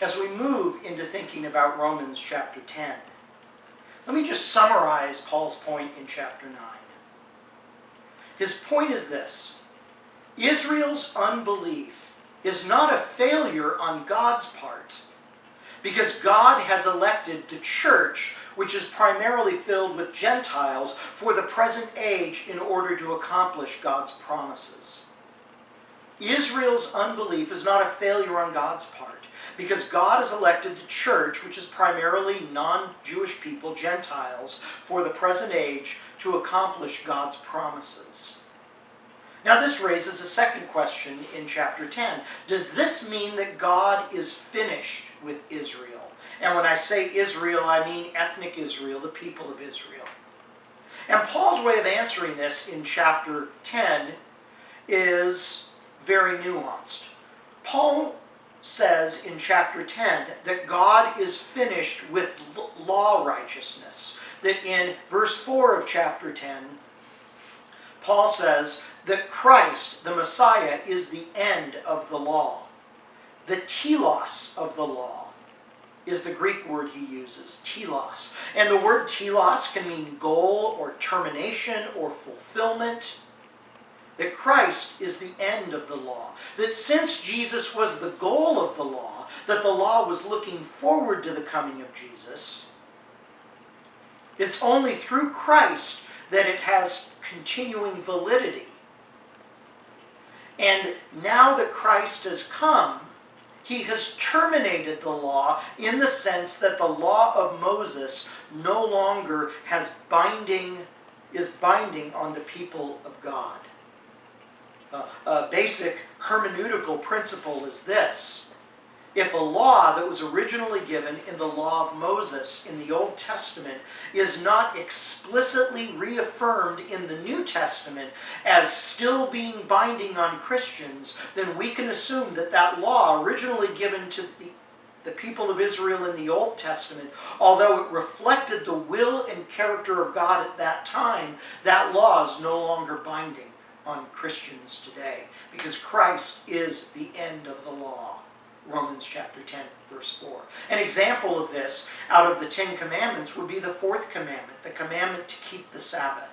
as we move into thinking about Romans chapter 10. Let me just summarize Paul's point in chapter 9. His point is this: Israel's unbelief is not a failure on God's part, because God has elected the church, which is primarily filled with Gentiles, for the present age in order to accomplish God's promises. Israel's unbelief is not a failure on God's part, because God has elected the church, which is primarily non-Jewish people, Gentiles, for the present age to accomplish God's promises. Now this raises a second question in chapter 10. Does this mean that God is finished with Israel? And when I say Israel, I mean ethnic Israel, the people of Israel. And Paul's way of answering this in chapter 10 is very nuanced. Paul says in chapter 10 that God is finished with law righteousness. That in verse 4 of chapter 10, Paul says that Christ, the Messiah, is the end of the law. The telos of the law is the Greek word he uses, telos. And the word telos can mean goal or termination or fulfillment. That Christ is the end of the law. That since Jesus was the goal of the law, that the law was looking forward to the coming of Jesus, it's only through Christ that it has continuing validity. And now that Christ has come, he has terminated the law in the sense that the law of Moses no longer is binding on the people of God. A basic hermeneutical principle is this: if a law that was originally given in the law of Moses in the Old Testament is not explicitly reaffirmed in the New Testament as still being binding on Christians, then we can assume that that law originally given to the people of Israel in the Old Testament, although it reflected the will and character of God at that time, that law is no longer binding on Christians today, because Christ is the end of the law. Romans chapter 10, verse 4. An example of this out of the Ten Commandments would be the fourth commandment, the commandment to keep the Sabbath.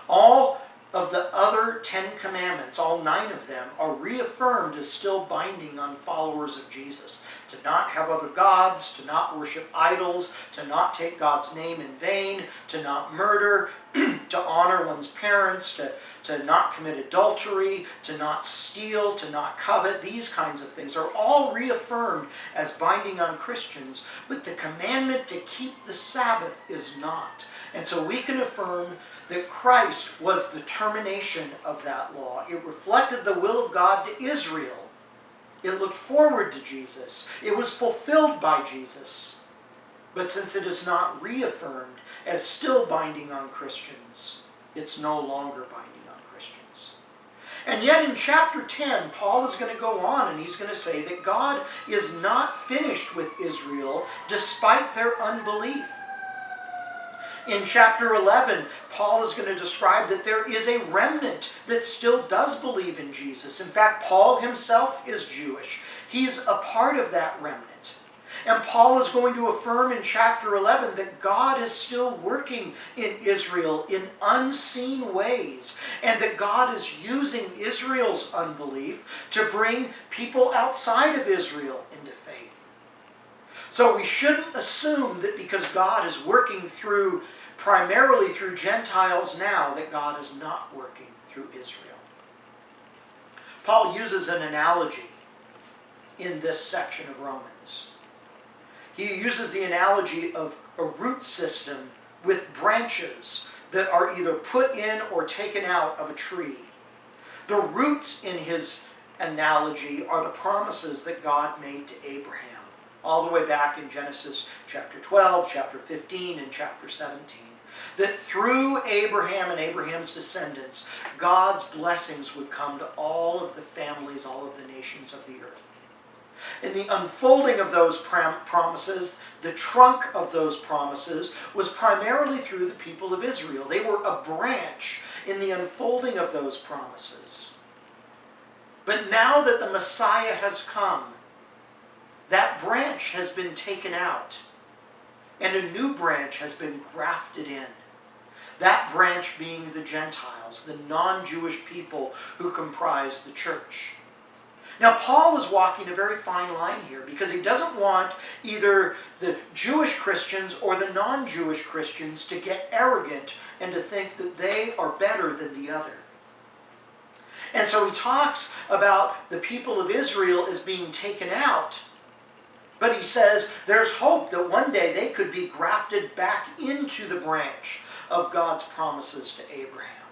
All of the other 10 commandments, all 9 of them, are reaffirmed as still binding on followers of Jesus. To not have other gods, to not worship idols, to not take God's name in vain, to not murder, to honor one's parents, to not commit adultery, to not steal, to not covet. These kinds of things are all reaffirmed as binding on Christians, but the commandment to keep the Sabbath is not. And so we can affirm that Christ was the termination of that law. It reflected the will of God to Israel. It looked forward to Jesus. It was fulfilled by Jesus. But since it is not reaffirmed as still binding on Christians, it's no longer binding on Christians. And yet in chapter 10, Paul is going to go on and he's going to say that God is not finished with Israel despite their unbelief. In chapter 11, Paul is going to describe that there is a remnant that still does believe in Jesus. In fact, Paul himself is Jewish. He's a part of that remnant. And Paul is going to affirm in chapter 11 that God is still working in Israel in unseen ways, and that God is using Israel's unbelief to bring people outside of Israel into faith. So we shouldn't assume that because God is working primarily through Gentiles now, that God is not working through Israel. Paul uses an analogy in this section of Romans. He uses the analogy of a root system with branches that are either put in or taken out of a tree. The roots in his analogy are the promises that God made to Abraham, all the way back in Genesis chapter 12, chapter 15, and chapter 17. That through Abraham and Abraham's descendants, God's blessings would come to all of the families, all of the nations of the earth. In the unfolding of those promises, the trunk of those promises was primarily through the people of Israel. They were a branch in the unfolding of those promises. But now that the Messiah has come, that branch has been taken out, and a new branch has been grafted in. That branch being the Gentiles, the non-Jewish people who comprise the church. Now, Paul is walking a very fine line here because he doesn't want either the Jewish Christians or the non-Jewish Christians to get arrogant and to think that they are better than the other. And so he talks about the people of Israel as being taken out, but he says there's hope that one day they could be grafted back into the branch of God's promises to Abraham.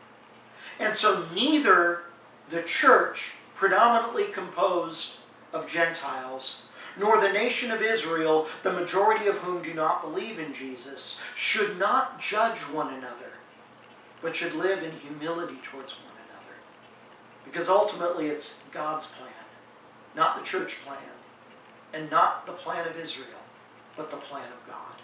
And so neither the church, predominantly composed of Gentiles, nor the nation of Israel, the majority of whom do not believe in Jesus, should not judge one another, but should live in humility towards one another. Because ultimately it's God's plan, not the church plan, and not the plan of Israel, but the plan of God.